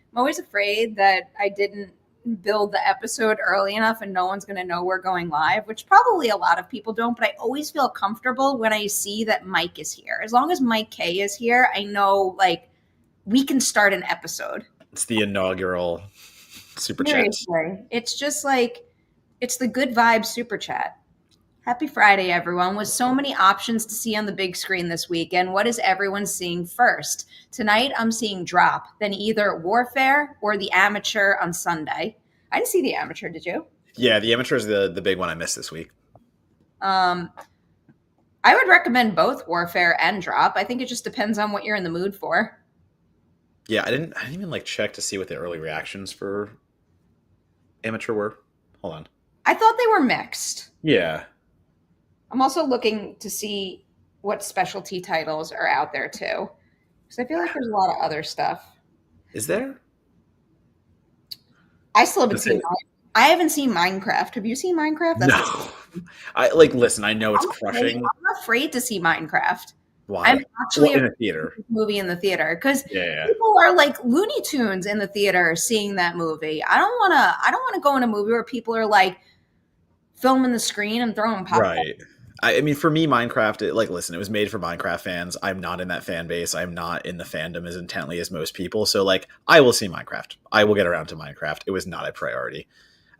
I'm always afraid that I didn't build the episode early enough and no one's going to know we're going live, which probably a lot of people don't, but I always feel comfortable when I see that Mike is here. As long as Mike K is here, I know like we can start an episode. It's the inaugural super Seriously. chat. It's just like, it's the good vibes super chat. Happy Friday, everyone. With so many options to see on the big screen this weekend, what is everyone seeing first? Tonight, I'm seeing Drop, then either Warfare or The Amateur on Sunday. I didn't see The Amateur, did you? Yeah, The Amateur is the big one I missed this week. I would recommend both Warfare and Drop. I think it just depends on what you're in the mood for. Yeah, I didn't even like check to see what the early reactions for Amateur were. Hold on. I thought they were mixed. Yeah. I'm also looking to see what specialty titles are out there too, because I feel like there's a lot of other stuff. Is there? I still haven't seen. I haven't seen Minecraft. Have you seen Minecraft? No. I like. Listen, I know it's crushing. I'm afraid to see Minecraft. Why? I'm actually in a theater. Movie in the theater because yeah. people are like Looney Tunes in the theater seeing that movie. I don't want to go in a movie where people are like filming the screen and throwing popcorn. Right. I mean, for me, Minecraft, listen, it was made for Minecraft fans. I'm not in that fan base. I'm not in the fandom as intently as most people. So, like, I will see Minecraft. I will get around to Minecraft. It was not a priority.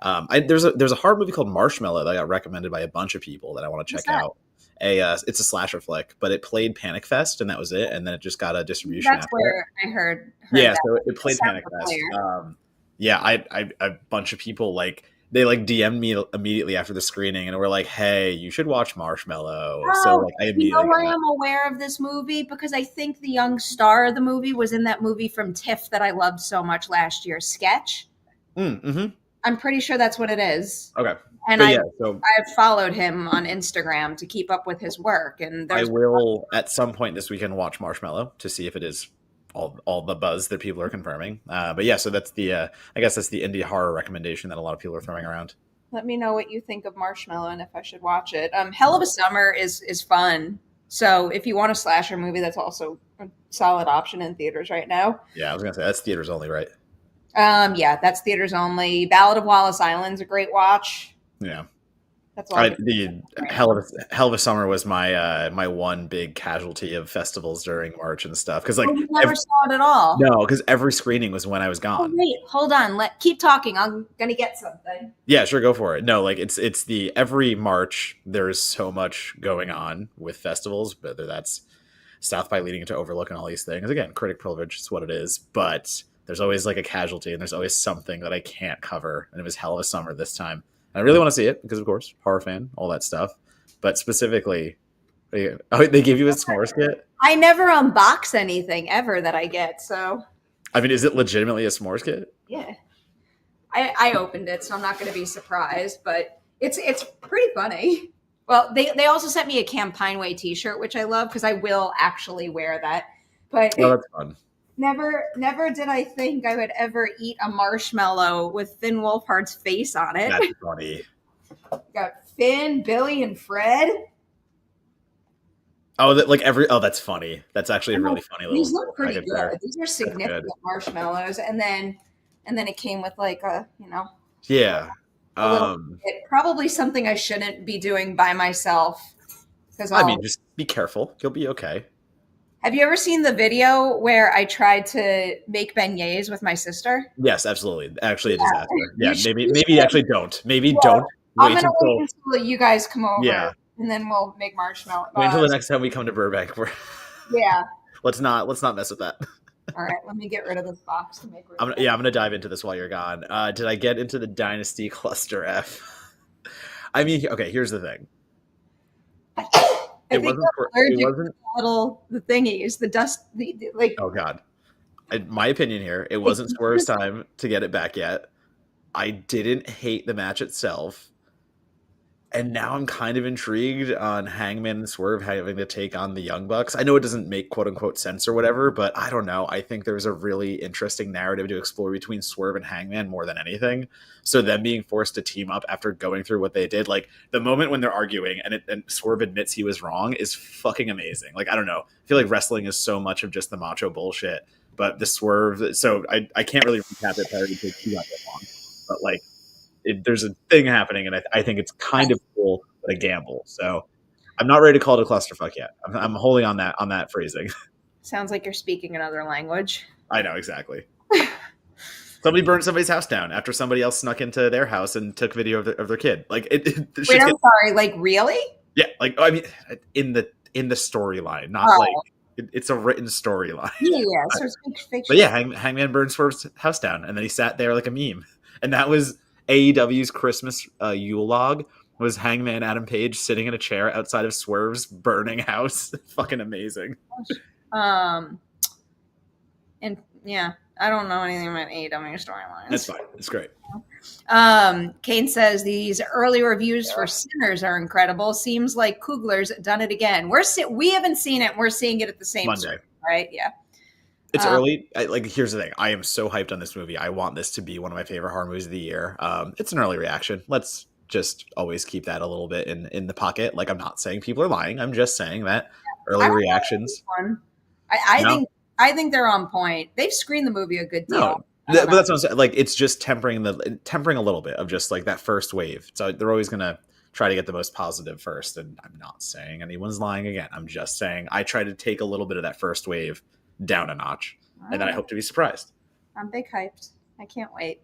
There's a horror movie called Marshmallow that got recommended by a bunch of people that I want to check out. It's a slasher flick, but it played Panic Fest, and that was it. And then it just got a distribution. That's where I heard yeah, that. So it played Panic Fest. A bunch of people like. They like DM'd me immediately after the screening and were like, "Hey, you should watch Marshmallow." Oh, so like, I immediately. I am aware of this movie because I think the young star of the movie was in that movie from TIFF that I loved so much last year, Sketch. Mm-hmm. I'm pretty sure that's what it is. Okay, and I've followed him on Instagram to keep up with his work, and I will at some point this weekend watch Marshmallow to see if it is all the buzz that people are confirming. But yeah, so that's the I guess that's the indie horror recommendation that a lot of people are throwing around. Let me know what you think of Marshmallow and if I should watch it. Hell of a Summer is fun. So if you want a slasher movie, that's also a solid option in theaters right now. Yeah, I was gonna say that's theaters only, right? Yeah, that's theaters only. Ballad of Wallace Island's a great watch. Yeah. That's all. The Hell of a Summer was my my one big casualty of festivals during March and stuff because like you never saw it at all. No, because every screening was when I was gone. Oh, wait, hold on. Keep talking. I'm gonna get something. Yeah, sure, go for it. No, like it's the every March there's so much going on with festivals, whether that's South by leading into Overlook and all these things. Again, critic privilege is what it is, but there's always like a casualty and there's always something that I can't cover, and it was Hell of a Summer this time. I really want to see it because, of course, horror fan, all that stuff. But specifically, they gave you a s'mores kit? I never unbox anything ever that I get, so. I mean, is it legitimately a s'mores kit? Yeah. I opened it, so I'm not going to be surprised, but it's pretty funny. Well, they also sent me a Camp Pineway t-shirt, which I love because I will actually wear that. But oh, that's fun. Never did I think I would ever eat a marshmallow with Finn Wolfhard's face on it. That's funny. Got Finn, Billy, and Fred. Oh, that's funny. That's actually a really funny little. These look pretty good. There. These are significant marshmallows, and then it came with like a Yeah. Probably something I shouldn't be doing by myself. Because I mean, just be careful. You'll be okay. Have you ever seen the video where I tried to make beignets with my sister? Yes, absolutely. Actually, a disaster. Yeah, maybe actually don't. Maybe don't. I'm going to wait until you guys come over. Yeah. And then we'll make marshmallow. Wait until the next time we come to Burbank. Yeah. Let's not mess with that. All right, let me get rid of this box to make room. I'm going to dive into this while you're gone. Did I get into the Dynasty Cluster F? I mean, okay, here's the thing. It wasn't the thingies, the dust, like. Oh God, my opinion here, it wasn't Swerve's time to get it back yet. I didn't hate the match itself. And now I'm kind of intrigued on Hangman and Swerve having to take on the Young Bucks. I know it doesn't make quote unquote sense or whatever, but I don't know. I think there's a really interesting narrative to explore between Swerve and Hangman more than anything. So them being forced to team up after going through what they did, like the moment when they're arguing and Swerve admits he was wrong is fucking amazing. Like I don't know. I feel like wrestling is so much of just the macho bullshit, but the Swerve. So I can't really recap it. Perri takes too long, but like there's a thing happening, and I think it's kind of cool, but a gamble. So I'm not ready to call it a clusterfuck yet. I'm holding on that phrasing. Sounds like you're speaking another language. I know exactly. Somebody burned somebody's house down after somebody else snuck into their house and took video of their kid. Like Wait, I'm sorry. Like really? Yeah. Like I mean, in the storyline, not like it's a written storyline. Yeah. So it's fiction. But yeah, Hangman burned Swerve's house down, and then he sat there like a meme, and that was AEW's Christmas Yule log. Was Hangman Adam Page sitting in a chair outside of Swerve's burning house? Fucking amazing. And yeah, I don't know anything about AEW storylines. That's fine. It's great. Kane says these early reviews for Sinners are incredible. Seems like Kugler's done it again. We haven't seen it. We're seeing it at the same Monday, time, right? Yeah. It's early. Here's the thing. I am so hyped on this movie. I want this to be one of my favorite horror movies of the year. It's an early reaction. Let's just always keep that a little bit in the pocket. Like I'm not saying people are lying. I'm just saying that early reactions. I think they're on point. They've screened the movie a good deal. No, but that's what I'm saying. Like it's just tempering a little bit of just like that first wave. So they're always gonna try to get the most positive first. And I'm not saying anyone's lying again. I'm just saying I try to take a little bit of that first wave down a notch, and then I hope to be surprised. I'm big hyped. I can't wait.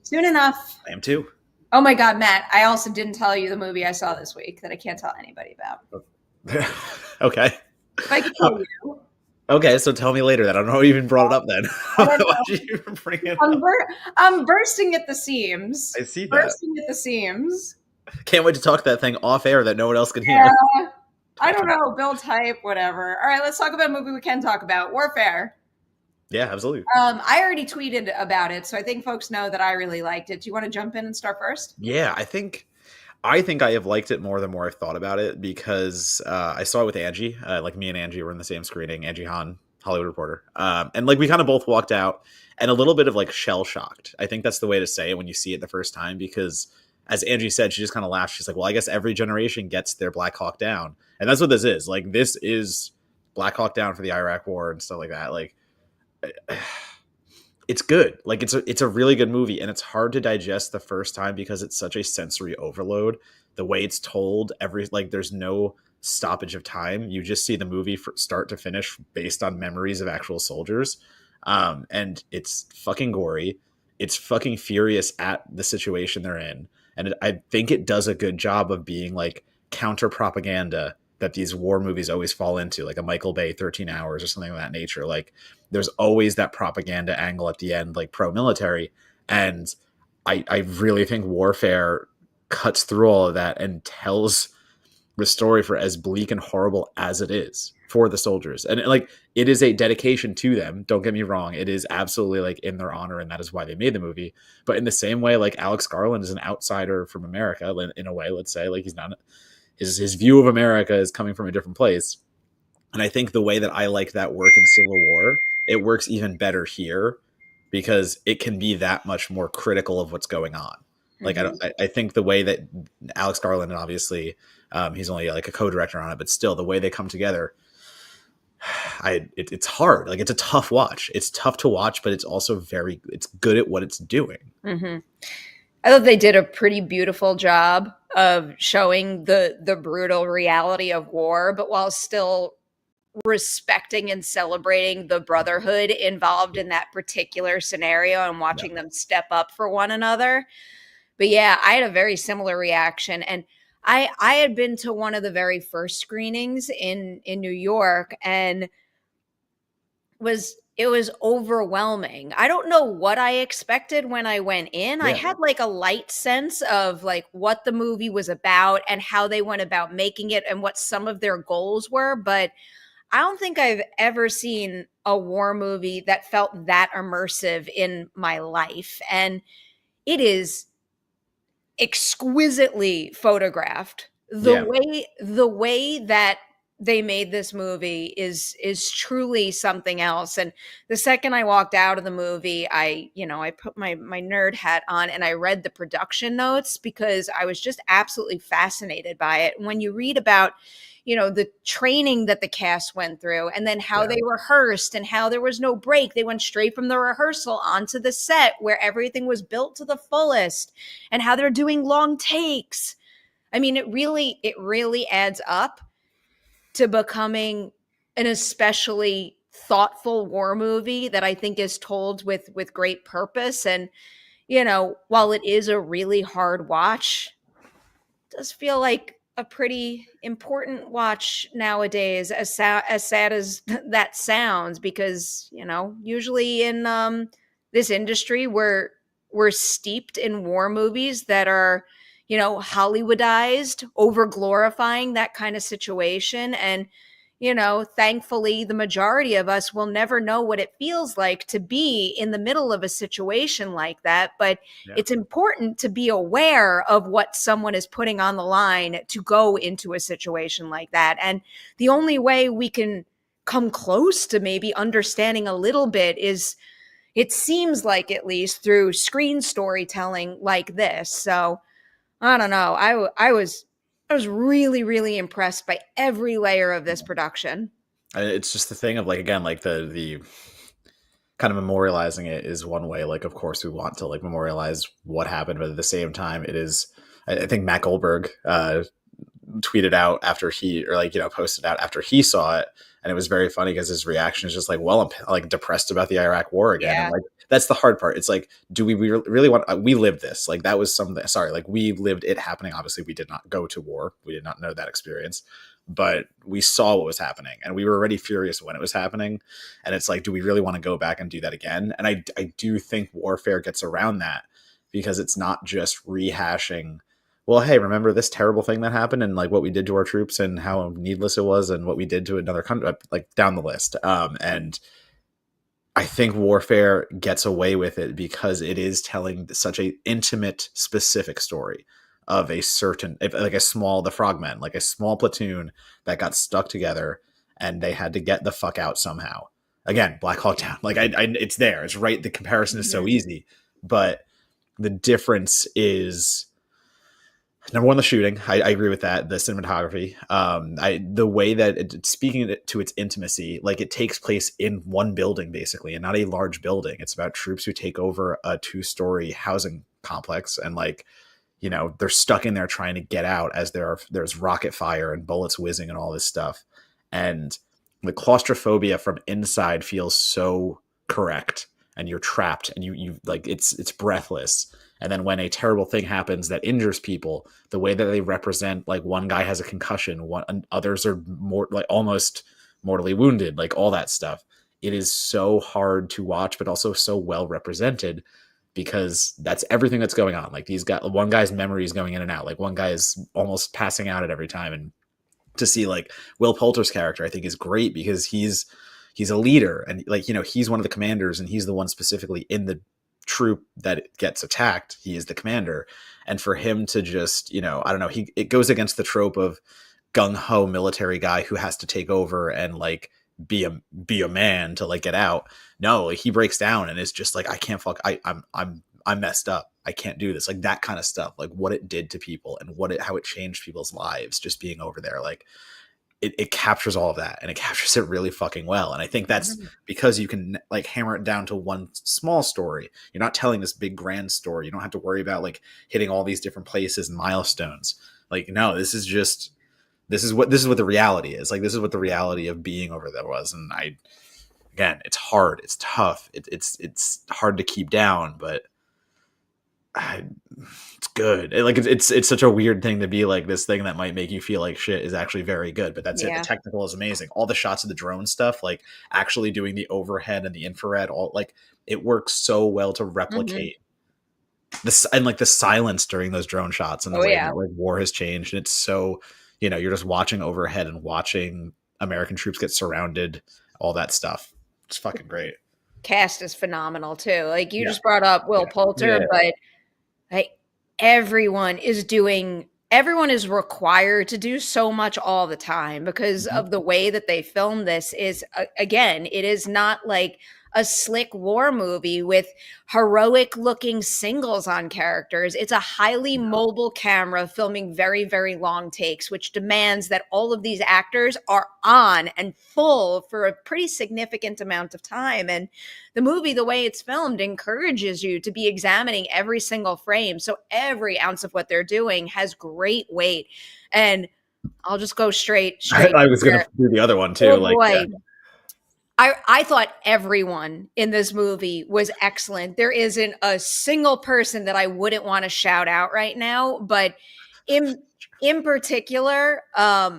Soon enough. I am too. Oh my God, Matt! I also didn't tell you the movie I saw this week that I can't tell anybody about. Okay. If I could tell you. Okay, so tell me later. That I don't know. You even brought it up then. Why did you even bring it up? I'm bursting at the seams. I see that. Bursting at the seams. Can't wait to talk that thing off air that no one else can hear. Yeah. I don't know. Build hype, whatever. All right, let's talk about a movie we can talk about. Warfare. Yeah, absolutely. I already tweeted about it, so I think folks know that I really liked it. Do you want to jump in and start first? Yeah, I think I have liked it more the more I've thought about it because I saw it with Angie. Like me and Angie were in the same screening. Angie Hahn, Hollywood Reporter, and like we kind of both walked out and a little bit of like shell shocked. I think that's the way to say it when you see it the first time because, as Angie said, she just kind of laughed. She's like, "Well, I guess every generation gets their Black Hawk Down," and that's what this is. Like this is Black Hawk Down for the Iraq War and stuff like that. Like. It's good. Like it's a really good movie, and it's hard to digest the first time because it's such a sensory overload. The way it's told, there's no stoppage of time. You just see the movie from start to finish based on memories of actual soldiers, and it's fucking gory. It's fucking furious at the situation they're in, and I think it does a good job of being like counter propaganda that these war movies always fall into, like a Michael Bay 13 Hours or something of that nature. Like there's always that propaganda angle at the end, like pro-military. And I really think Warfare cuts through all of that and tells the story for as bleak and horrible as it is for the soldiers. And like, it is a dedication to them. Don't get me wrong. It is absolutely like in their honor. And that is why they made the movie. But in the same way, like Alex Garland is an outsider from America in a way, let's say, like he's not, his view of America is coming from a different place. And I think the way that I like that work in Civil War, it works even better here because it can be that much more critical of what's going on. Like, I think the way that Alex Garland, and obviously he's only like a co-director on it, but still the way they come together, it's hard. Like it's a tough watch. It's tough to watch, but it's also it's good at what it's doing. Mm-hmm. I thought they did a pretty beautiful job of showing the brutal reality of war, but while still respecting and celebrating the brotherhood involved in that particular scenario and watching them step up for one another. But yeah, I had a very similar reaction. And I had been to one of the very first screenings in New York, and it was overwhelming. I don't know what I expected when I went in. Yeah. I had like a light sense of like what the movie was about and how they went about making it and what some of their goals were. But I don't think I've ever seen a war movie that felt that immersive in my life. And it is exquisitely photographed. Yeah. The way that they made this movie is truly something else. And the second I walked out of the movie, I put my nerd hat on and I read the production notes because I was just absolutely fascinated by it. When you read about the training that the cast went through and then how Yeah. they rehearsed and how there was no break. They went straight from the rehearsal onto the set where everything was built to the fullest and how they're doing long takes. I mean, it really adds up to becoming an especially thoughtful war movie that I think is told with great purpose. And while it is a really hard watch, does feel like a pretty important watch nowadays, as sad as that sounds, because usually in this industry we're steeped in war movies that are Hollywoodized, over glorifying that kind of situation. And thankfully, the majority of us will never know what it feels like to be in the middle of a situation like that. But Yeah. it's important to be aware of what someone is putting on the line to go into a situation like that. And the only way we can come close to maybe understanding a little bit is, it seems like, at least through screen storytelling like this. So I don't know. I was really, really impressed by every layer of this production. It's just the thing of like, again, like the kind of memorializing it is one way. Like, of course, we want to like memorialize what happened, but at the same time, it is. I think Matt Goldberg tweeted out after he, or like posted out after he saw it, and it was very funny because his reaction is just like, well, I'm like depressed about the Iraq war again. And Yeah. like, that's the hard part. It's like, do we really want, we lived this, like that was something, sorry, like we lived it happening. Obviously we did not go to war, we did not know that experience, but we saw what was happening and we were already furious when it was happening. And it's like, do we really want to go back and do that again? And I do think warfare gets around that, because it's not just rehashing, well, hey, remember this terrible thing that happened and like what we did to our troops and how needless it was and what we did to another country, like down the list. And I think warfare gets away with it because it is telling such a intimate, specific story of a certain, like the frogmen, like a small platoon that got stuck together and they had to get the fuck out somehow. Again, Black Hawk Down, like it's there, it's right. The comparison is so Mhm. easy, but the difference is, number one, the shooting. I agree with that. The cinematography, the way that speaking to its intimacy, like it takes place in one building basically, and not a large building. It's about troops who take over a 2-story housing complex, and like they're stuck in there trying to get out as there's rocket fire and bullets whizzing and all this stuff, and the claustrophobia from inside feels so correct, and you're trapped, and you like it's breathless. And then when a terrible thing happens that injures people, the way that they represent, like one guy has a concussion, others are more like almost mortally wounded, like all that stuff. It is so hard to watch, but also so well represented, because that's everything that's going on. Like one guy's memory is going in and out. Like one guy is almost passing out at every time. And to see like Will Poulter's character, I think is great because he's a leader, and like he's one of the commanders, and he's the one specifically in the troop that gets attacked. He is the commander, and for him to just I don't know, it goes against the trope of gung-ho military guy who has to take over and like be a man to like get out. No, like he breaks down and it's just like, I can't fuck, I'm messed up, I can't do this, like that kind of stuff, like what it did to people and how it changed people's lives just being over there. Like it captures all of that, and it captures it really fucking well. And I think that's Mhm. because you can like hammer it down to one small story. You're not telling this big grand story. You don't have to worry about like hitting all these different places and milestones. Like, no, this is what the reality is. Like, this is what the reality of being over there was. And again, it's hard, it's tough, it's hard to keep down, but it's good. It's such a weird thing to be like, this thing that might make you feel like shit is actually very good. But that's it. The Yeah. technical is amazing. All the shots of the drone stuff, like actually doing the overhead and the infrared, all like it works so well to Mhm. replicate this, and like the silence during those drone shots and the Oh way yeah. that like war has changed. And it's so, you're just watching overhead and watching American troops get surrounded, all that stuff. It's fucking great. Cast is phenomenal too. Like you Yeah. just brought up Will Yeah. Poulter, Yeah. but like everyone is required to do so much all the time because Mhm. of the way that they film this is again, it is not like a slick war movie with heroic looking singles on characters. It's a highly mobile camera filming very, very long takes, which demands that all of these actors are on and full for a pretty significant amount of time. And the movie, the way it's filmed, encourages you to be examining every single frame. So every ounce of what they're doing has great weight. And I'll just go straight I was gonna here. do the other one too. Oh Like, yeah, boy. I thought everyone in this movie was excellent. There isn't a single person that I wouldn't want to shout out right now, but in in particular, yeah,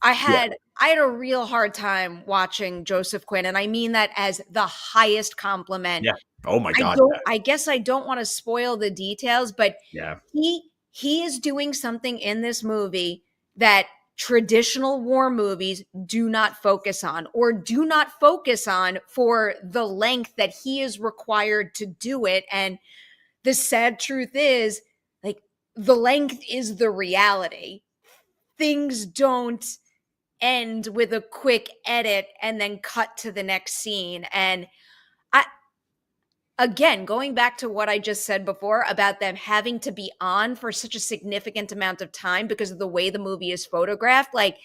I had a real hard time watching Joseph Quinn, and I mean that as the highest compliment. yeah. Oh my god, I guess I don't want to spoil the details, but yeah, he is doing something in this movie that traditional war movies do not focus on, or do not focus on for the length that he is required to do it. And the sad truth is, like, the length is the reality. Things don't end with a quick edit and then cut to the next scene. And I, again, going back to what I just said before about them having to be on for such a significant amount of time because of the way the movie is photographed, like,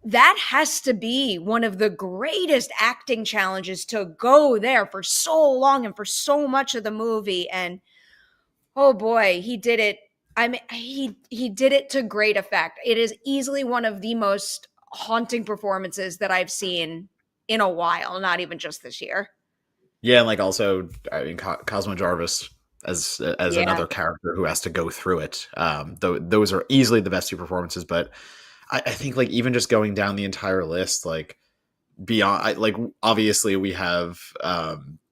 that has to be one of the greatest acting challenges, to go there for so long and for so much of the movie. And oh boy, he did it. I mean, he did it to great effect. It is easily one of the most haunting performances that I've seen in a while, not even just this year. yeah. And like also, I mean, Cosmo Jarvis as Yeah. another character who has to go through it. Though those are easily the best two performances, but I think like even just going down the entire list, like beyond, like obviously we have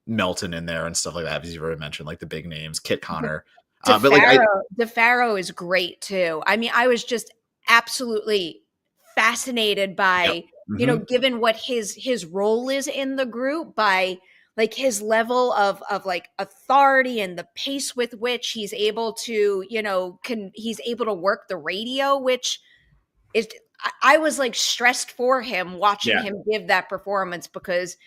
Melton in there and stuff like that, as you've already mentioned, like the big names, Kit Connor. But like I, D'Pharaoh is great too. I mean, I was just absolutely fascinated yep. by, Hmm. given what his role is in the group, by like his level of like authority and the pace with which he's able to, he's able to work the radio, which is I was like stressed for him watching Yeah. him give that performance, because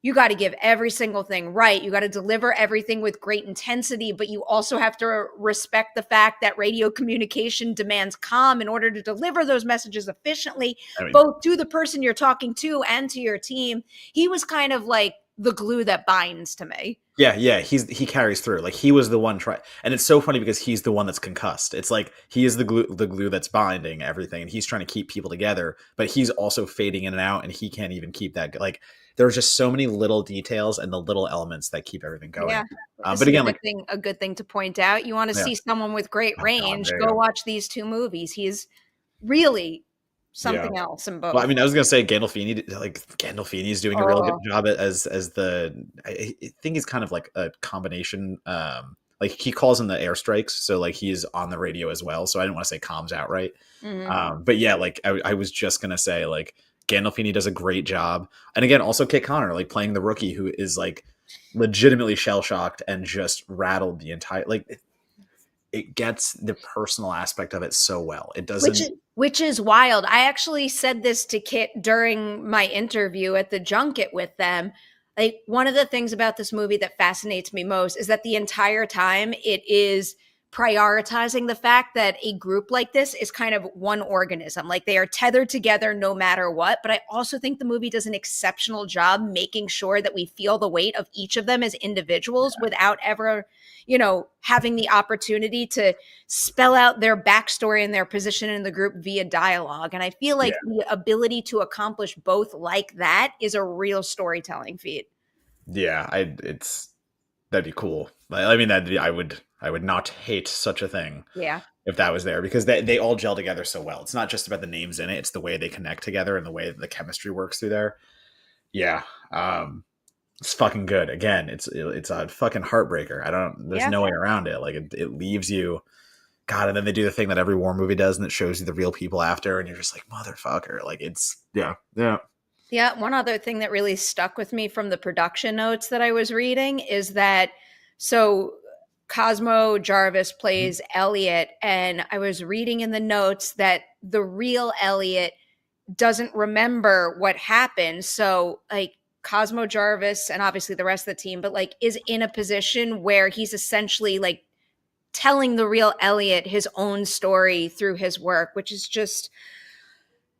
you got to give every single thing right. You got to deliver everything with great intensity, but you also have to respect the fact that radio communication demands calm in order to deliver those messages efficiently, I mean, both to the person you're talking to and to your team. He was kind of like the glue that binds to me. yeah, yeah, he carries through. Like he was the one try, and it's so funny because he's the one that's concussed. It's like he is the glue that's binding everything, and he's trying to keep people together, but he's also fading in and out, and he can't even keep that. Like there's just so many little details and the little elements that keep everything Yeah. going. This But is again, like a good thing to point out. You want to yeah, see someone with great oh god, range, there you go go. watch these two movies. He's really Yeah. something else in Well, I both. mean, I was gonna say Gandolfini is doing a real good Oh, job as the. I think he's kind of like a combination. Like he calls in the airstrikes, so like he's on the radio as well. So I didn't want to say comms outright. mhm. But yeah, like I was just gonna say like Gandolfini does a great job, and again, also Kit Connor like playing the rookie who is like legitimately shell shocked and just rattled the entire like. It gets the personal aspect of it so well. It Which doesn't. is which is wild. I actually said this to Kit during my interview at the junket with them. Like, one of the things about this movie that fascinates me most is that the entire time it is prioritizing the fact that a group like this is kind of one organism. Like, they are tethered together no matter what. But I also think the movie does an exceptional job making sure that we feel the weight of each of them as individuals without ever, having the opportunity to spell out their backstory and their position in the group via dialogue. And I feel Yeah, like the ability to accomplish both like that is a real storytelling feat. yeah. It's that'd be cool. I mean, I would not hate such a thing Yeah. if that was there because they all gel together so well. It's not just about the names in it; it's the way they connect together and the way that the chemistry works through there. Yeah, it's fucking good. Again, it's a fucking heartbreaker. I don't. There's Yeah. no way around it. Like it leaves you. God, and then they do the thing that every war movie does, and it shows you the real people after, and you're just like, motherfucker. Like it's yeah, yeah, Yeah. One other thing that really stuck with me from the production notes that I was reading is that, so Cosmo Jarvis Mhm. plays Elliot, and I was reading in the notes that the real Elliot doesn't remember what happened. So, like, Cosmo Jarvis and obviously the rest of the team, but like, is in a position where he's essentially like telling the real Elliot his own story through his work, which is just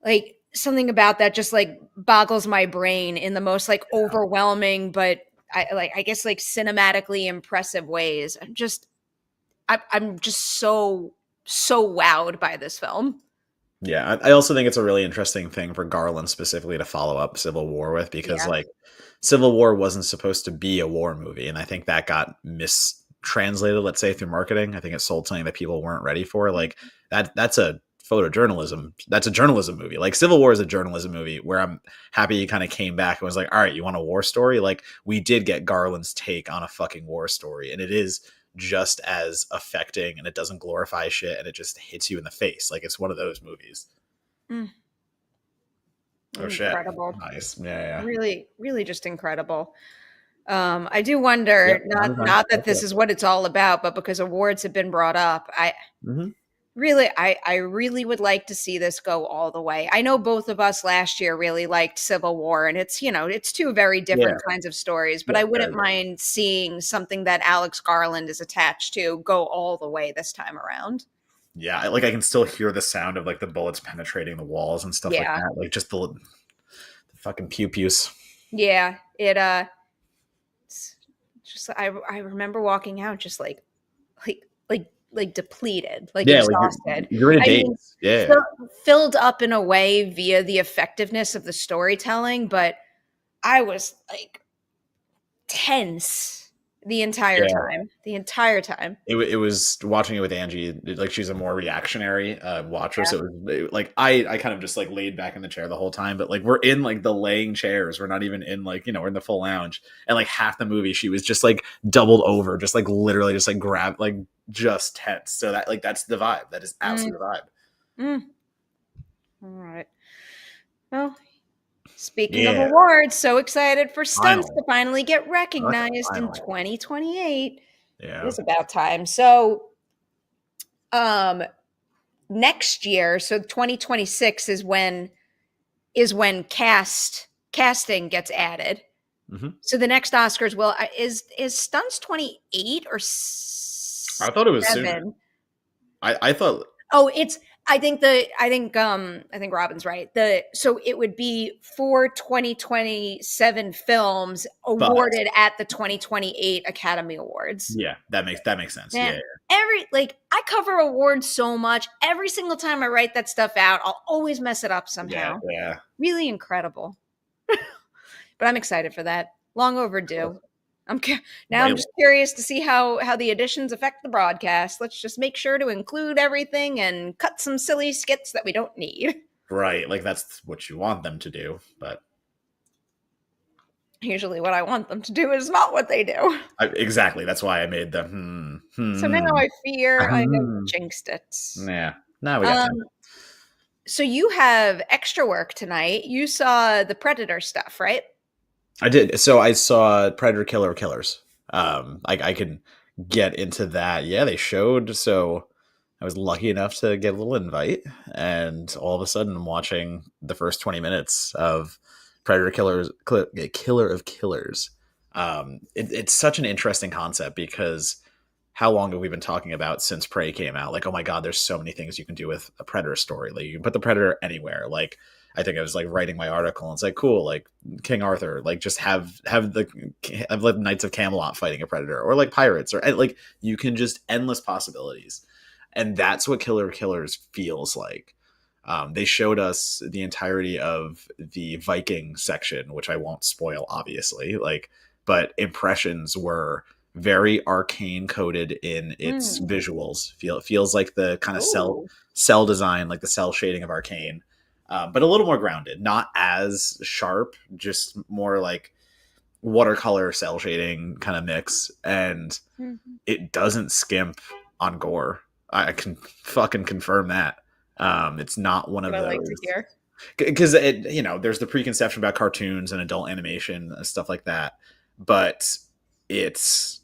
like something about that just like boggles my brain in the most like overwhelming, but I guess like cinematically impressive ways. I'm just so wowed by this film. Yeah, I also think it's a really interesting thing for Garland specifically to follow up Civil War with because Yeah. like Civil War wasn't supposed to be a war movie, and I think that got mistranslated. Let's say through marketing, I think it sold something that people weren't ready for. Like that's a photojournalism. That's a journalism movie. Like Civil War is a journalism movie where I'm happy he kind of came back and was like, all right, you want a war story? Like we did get Garland's take on a fucking war story, and it is just as affecting, and it doesn't glorify shit, and it just hits you in the face. Like it's one of those movies. Mm, Oh shit! incredible. Nice. Yeah, yeah. Really, really just incredible. I do Yep. wonder, I'm not that fine. this is what it's all about, but because awards have been brought up, Mm-hmm. I really would like to see this go all the way. I know both of us last year really liked Civil War, and it's, it's two very Yeah. different kinds of stories, but Yeah. I Very wouldn't good. mind seeing something that Alex Garland is attached to go all the way this time around. Yeah. I can still hear the sound of like the bullets penetrating the walls and stuff like Yeah. that. Like just the fucking pew pews. Yeah. It's just I remember walking out just like depleted, like Yeah. Like exhausted. you're in a I mean, daze. Yeah. filled up in a way via the effectiveness of the storytelling, but I was like tense the entire Yeah. time. The entire time. It was watching it with Angie. Like she's a more reactionary watcher, Yeah. so like I kind of just like laid back in the chair the whole time. But like we're in like the laying chairs. We're not even in like we're in the full lounge. And like half the movie, she was just like doubled over, just like literally just like grab like just tense. So that like that's the vibe. That is Mm, absolutely the vibe. mm. All right. Well, speaking of Yeah, awards, so excited for stunts finally, to finally get fucking recognized in finally. 2028. It Yeah. is about time. So, um, next year, so 2026 is when casting gets added. Hmm. So the next Oscars will is stunts 28 or I thought it was sooner. 7? I thought Oh, it's I think Robin's right. The So it would be for 2027 films but awarded at the 2028 Academy Awards. yeah, that makes sense. Yeah, Man, I cover awards so much. Every single time I write that stuff out, I'll always mess it up yeah, somehow. yeah. Really incredible. But I'm excited for that. Long overdue. Now I'm Way just curious to see how the additions affect the broadcast. Let's just make sure to include everything and cut some silly skits that we don't need. right. Like that's what you want them to do, but Usually, what I want them to do is not what they do. exactly. That's why I made the So now I fear I have hmm. jinxed it. Yeah. Now we got Um, time. so you have extra work tonight. You saw the Predator stuff, right? I did. So I saw Predator Killer of Killers. I can get into that. Yeah, they showed. So I was lucky enough to get a little invite, and all of a sudden, I'm watching the first 20 minutes of Killer of Killers. It's such an interesting concept because how long have we been talking about since Prey came out? Like, oh my god, there's so many things you can do with a Predator story. Like, you can put the Predator anywhere. Like, I think I was like writing my article, and it's like, cool, like King Arthur, like just have like Knights of Camelot fighting a Predator, or like pirates, or like you can just endless possibilities, and that's what Killer Killers feels like. They showed us the entirety of the Viking section, which I won't spoil, obviously. Like, but impressions were very arcane coded in its Mm. visuals. Feels like the kind of Oh, cell design, like the cell shading of Arcane, but a little more grounded, not as sharp, just more like watercolor cell shading kind of mix, and mhm. it doesn't skimp on gore. I can fucking confirm that. It's not one What of I like to those hear. because there's the preconception about cartoons and adult animation and stuff like that, but it's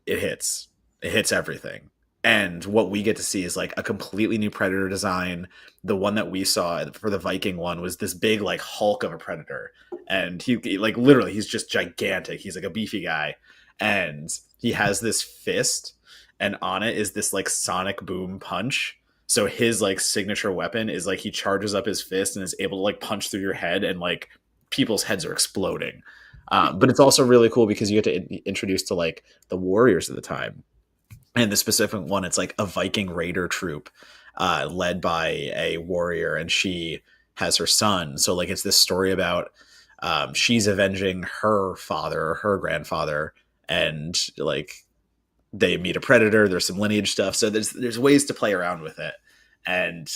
it hits. it hits everything. And what we get to see is like a completely new predator design. The one that we saw for the Viking one was this big like Hulk of a predator, and he like literally he's just gigantic. He's like a beefy guy, and he has this fist, and on it is this like sonic boom punch. So his like signature weapon is like he charges up his fist and is able to like punch through your head, and like people's heads are exploding. But it's also really cool because you get to introduce to like the warriors of the time. And the specific one, it's like a Viking raider troop led by a warrior, and she has her son. So like it's this story about she's avenging her father, her grandfather, and like they meet a predator. There's some lineage stuff, so there's ways to play around with it, and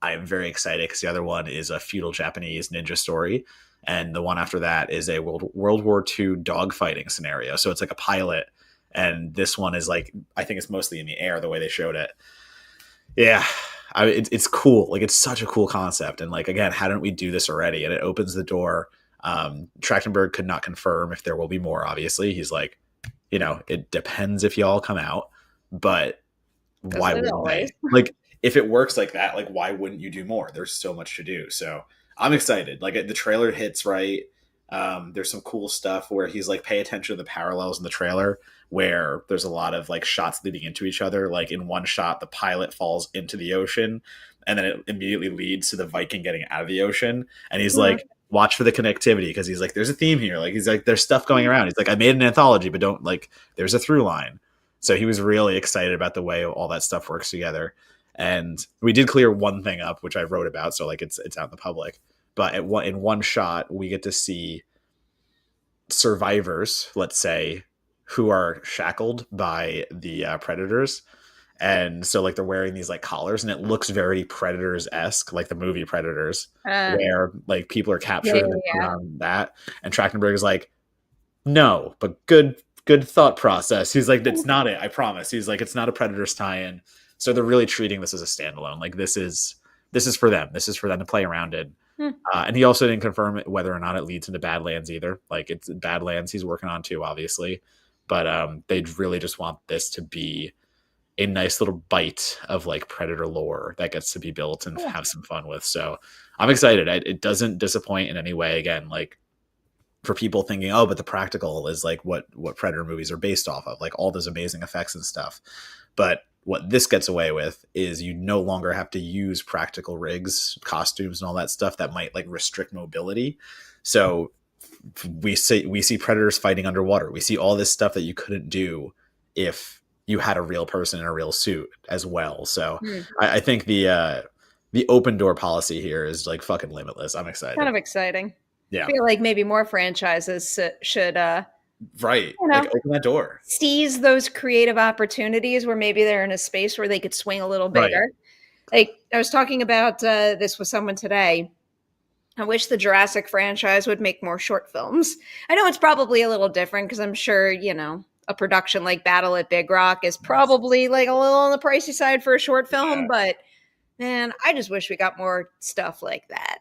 I'm very excited because the other one is a feudal Japanese ninja story, and the one after that is a World War II dogfighting scenario. So it's like a pilot, and this one is like I think it's mostly in the air the way they showed it. Yeah, it's cool. Like it's such a cool concept, and like again, how didn't we do this already? And it opens the door. Trachtenberg could not confirm if there will be more. Obviously, he's like, it depends if y'all come out, but why wouldn't they? Like, if it works like that, like, why wouldn't you do more? There's so much to do. So I'm excited. Like, the trailer hits right. There's some cool stuff where he's like, pay attention to the parallels in the trailer where there's a lot of like shots leading into each other. Like in one shot, the pilot falls into the ocean, and then it immediately leads to the Viking getting out of the ocean. And he's like, watch for the connectivity, because he's like, there's a theme here. Like he's like, there's stuff going around. He's like, I made an anthology, but don't like, there's a through line. So he was really excited about the way all that stuff works together. And we did clear one thing up, which I wrote about, so like it's out in the public. But in one shot, we get to see survivors, let's say, who are shackled by the predators. And so like they're wearing these like collars, and it looks very Predators-esque, like the movie Predators, where like people are captured and put on that. And Trachtenberg is like, no, but good thought process. He's like, it's not it, I promise. He's like, it's not a Predators tie-in. So they're really treating this as a standalone. Like this is for them. This is for them to play around in. And he also didn't confirm whether or not it leads into Badlands either. Like it's Badlands he's working on too, obviously. But they really just want this to be a nice little bite of like Predator lore that gets to be built and have some fun with. So I'm excited. It doesn't disappoint in any way. Again, like for people thinking, oh, but the practical is like what Predator movies are based off of, like all those amazing effects and stuff. But what this gets away with is you no longer have to use practical rigs, costumes, and all that stuff that might like restrict mobility. So we see predators fighting underwater. We see all this stuff that you couldn't do if you had a real person in a real suit as well. So I think the open door policy here is like fucking limitless. I'm excited. Kind of exciting. Yeah. I feel like maybe more franchises should right. Like open that door. Seize those creative opportunities where maybe they're in a space where they could swing a little bigger. Right. Like I was talking about this with someone today. I wish the Jurassic franchise would make more short films. I know it's probably a little different because I'm sure, a production like Battle at Big Rock is probably like a little on the pricey side for a short film, but man, I just wish we got more stuff like that.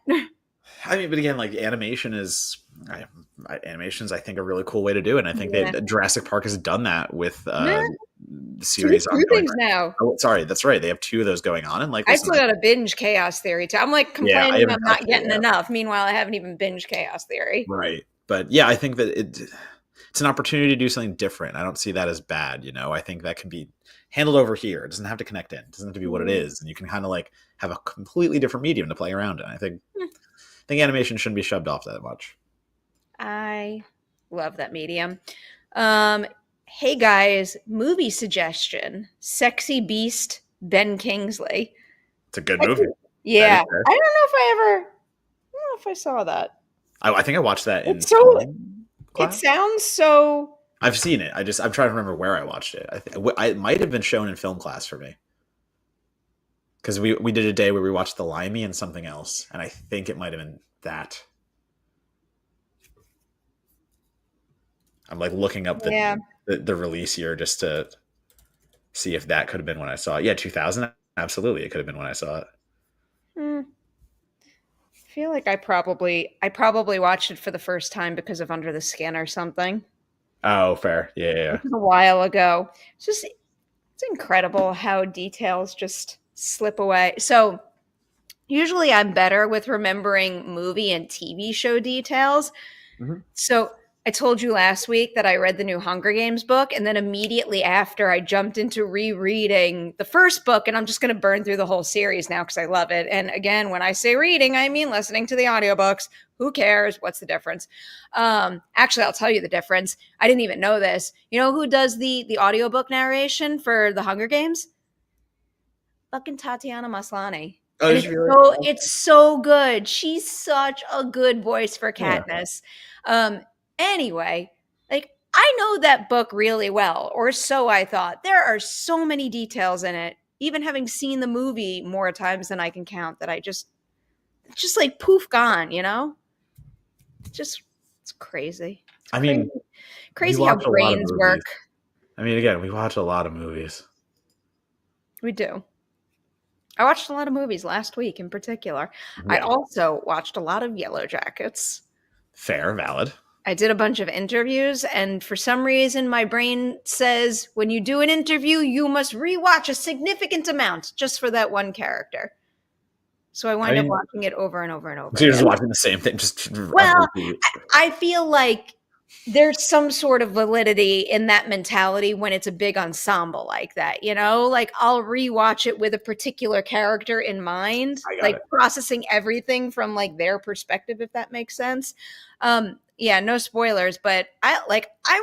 I mean, but again, like animations, I think a really cool way to do it. And I think that Jurassic Park has done that with the series. Two things now. Oh, sorry, that's right. They have two of those going on, and like I still got to binge Chaos Theory too. I'm like complaining I'm not getting enough. Meanwhile, I haven't even binged Chaos Theory. Right, but yeah, I think that it's an opportunity to do something different. I don't see that as bad. I think that can be handled over here. It doesn't have to connect in. It doesn't have to be what it is, and you can kind of like have a completely different medium to play around in. I think animation shouldn't be shoved off that much. I love that medium. Hey guys, movie suggestion: Sexy Beast, Ben Kingsley. It's a good movie. Yeah, I don't know if I saw that. I think I watched that in It sounds so. I've seen it. I'm trying to remember where I watched it. It might have been shown in film class for me. Because we did a day where we watched The Limey and something else, and I think it might have been that. I'm like looking up the release year just to see if that could have been when I saw it. Yeah, 2000. Absolutely, it could have been when I saw it. I feel like I probably watched it for the first time because of Under the Skin or something. Oh, fair. Yeah. A while ago. It's just It's incredible how details just slip away. So usually I'm better with remembering movie and TV show details. Mhm. So I told you last week that I read the new Hunger Games book, and then immediately after I jumped into rereading the first book, and I'm just going to burn through the whole series now because I love it. And again, when I say reading, I mean listening to the audiobooks. Who cares? What's the difference? Actually, I'll tell you the difference. I didn't even know this. You know who does the audiobook narration for the Hunger Games? Fucking Tatiana Maslany. Oh, And did you really? it's so good. She's such a good voice for Yeah. Katniss. Um, anyway, like I know that book really well, or so I thought. There are so many details in it, even having seen the movie more times than I can count, that I just like poof gone, you know? Just it's crazy. It's I crazy. mean, we Crazy how watch a lot of brains movies. work. I mean, again, we watch a lot of movies. We do. I watched a lot of movies last week in particular. I Yeah. also watched a lot of Yellow Jackets. Fair, valid. I did a bunch of interviews, and for some reason, my brain says when you do an interview, you must rewatch a significant amount just for that one character. So I I wind up mean, watching it over and over and over so you're just again. watching the same thing, just Well, repeat. I feel like there's some sort of validity in that mentality when it's a big ensemble like that, you know? Like I'll rewatch it with a particular character in mind, I got like it. processing everything from like their perspective, if that makes sense. Yeah, no spoilers, but I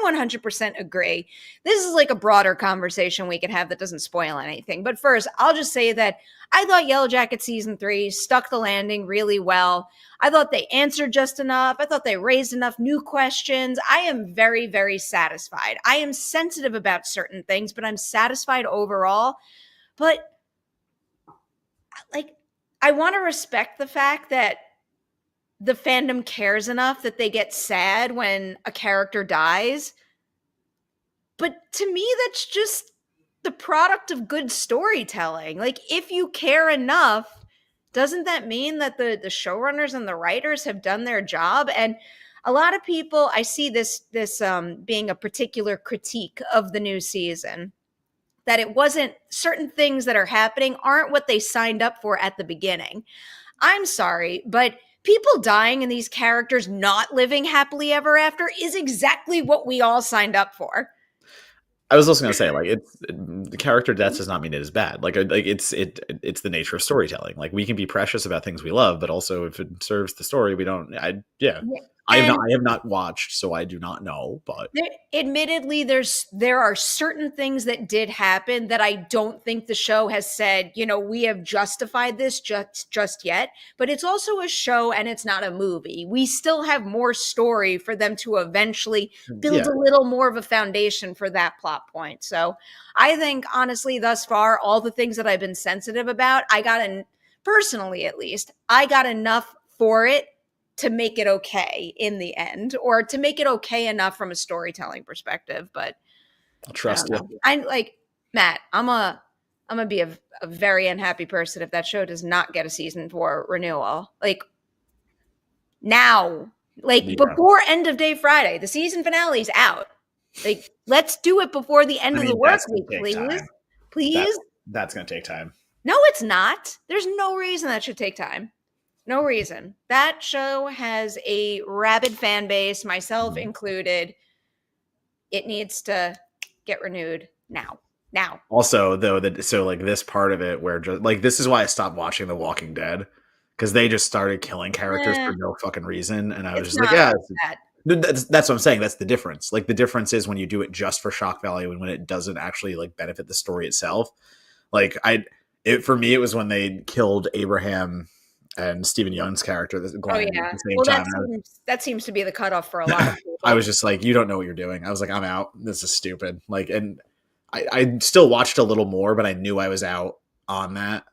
100% agree. This is like a broader conversation we could have that doesn't spoil anything. But first, I'll just say that I thought Yellow Jacket season 3 stuck the landing really well. I thought they answered just enough. I thought they raised enough new questions. I am very, very satisfied. I am sensitive about certain things, but I'm satisfied overall. But like, I want to respect the fact that the fandom cares enough that they get sad when a character dies. But to me, that's just the product of good storytelling. Like, if you care enough, doesn't that mean that the showrunners and the writers have done their job? And a lot of people, I see this being a particular critique of the new season, that it wasn't certain things that are happening aren't what they signed up for at the beginning. I'm sorry, but people dying and these characters not living happily ever after is exactly what we all signed up for. I was also going to say, like, the character death does not mean it is bad. Like it's the nature of storytelling. Like, we can be precious about things we love, but also if it serves the story, we don't. Yeah. I And have not watched, so I do not know. But admittedly, there are certain things that did happen that I don't think the show has said, you know, we have justified this just yet. But it's also a show and it's not a movie. We still have more story for them to eventually build yeah, a little more of a foundation for that plot point. So I think honestly, thus far, all the things that I've been sensitive about, personally at least, I got enough for it to make it okay in the end, or to make it okay enough from a storytelling perspective. But I'll I trust don't you. know. I like Matt. I'm gonna be a very unhappy person if that show does not get a season 4 renewal. Like now, like Yeah. before end of day Friday, the season finale's out. Like let's do it before the end I of the mean, work that's going week, to take please. time. Please. That's going to take time. No, it's not. There's no reason that should take time. No reason. That show has a rabid fan base, myself included. It needs to get renewed now. Now. Also, though, like this part of it where just like this is why I stopped watching The Walking Dead, because they just started killing characters Eh, for no fucking reason, and I was it's just like, not yeah, that. that's what I'm saying. That's the difference. Like the difference is when you do it just for shock value and when it doesn't actually like benefit the story itself. Like for me, it was when they killed Abraham and Stephen Young's character, Oh Glenn, at yeah. the same Well, time. that seems to be the cutoff for a lot of people. I was just like, you don't know what you're doing. I was like, I'm out. This is stupid. Like, and I still watched a little more, but I knew I was out on that.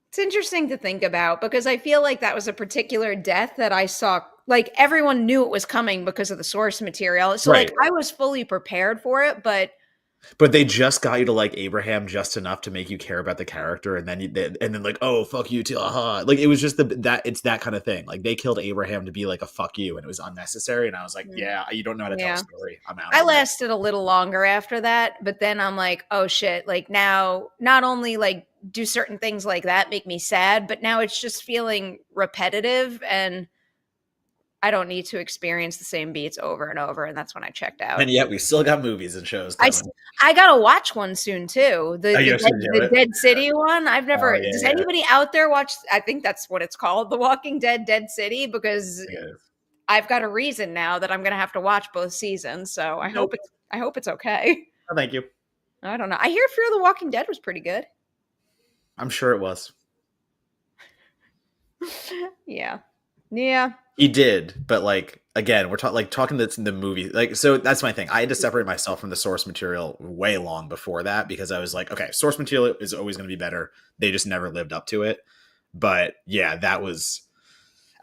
It's interesting to think about because I feel like that was a particular death that I saw. Like everyone knew it was coming because of the source material. So Right. like I was fully prepared for it, but But they just got you to like Abraham just enough to make you care about the character, and then like, oh fuck you too, like it was just it's that kind of thing. Like they killed Abraham to be like a fuck you, and it was unnecessary. And I was like, yeah, you don't know how to tell a Yeah. story. I'm out I on that. lasted a little longer after that, but then I'm like, oh shit, like now not only like do certain things like that make me sad, but now it's just feeling repetitive and I don't need to experience the same beats over and over, and that's when I checked out. And yet we still got movies and shows I coming. I gotta watch one soon too. Oh, you actually do The it? Dead City one. I've Oh never. yeah, Does yeah. anybody out there watch? I think that's what it's called, The Walking Dead, Dead City, because Yeah. I've got a reason now that I'm gonna have to watch both seasons. So Nope. I hope it's okay. Oh, thank you. I don't know. I hear Fear the Walking Dead was pretty good. I'm sure it was. Yeah. Yeah. He did, but like again, we're talking the movie. Like, so that's my thing. I had to separate myself from the source material way long before that because I was like, okay, source material is always going to be better. They just never lived up to it. But yeah, that was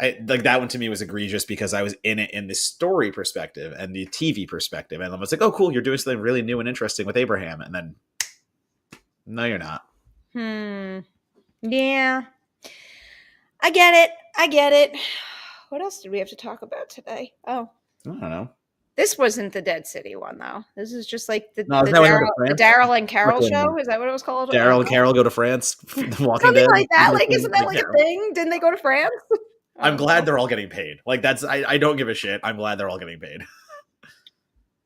like that one to me was egregious because I was in it in the story perspective and the TV perspective, and I was like, oh, cool, you're doing something really new and interesting with Abraham, and then no, you're not. Yeah. I get it. I get it. What else did we have to talk about today? Oh, I don't know. this wasn't the Dead City one though. This is just like the France? Daryl and Carol Fucking show. Is that what it was called? Daryl and Carol go to France. The Walking Something Dead. like that. Like, isn't that like a thing? Didn't they go to France? I'm glad they're all getting paid. Like that's I don't give a shit. I'm glad they're all getting paid.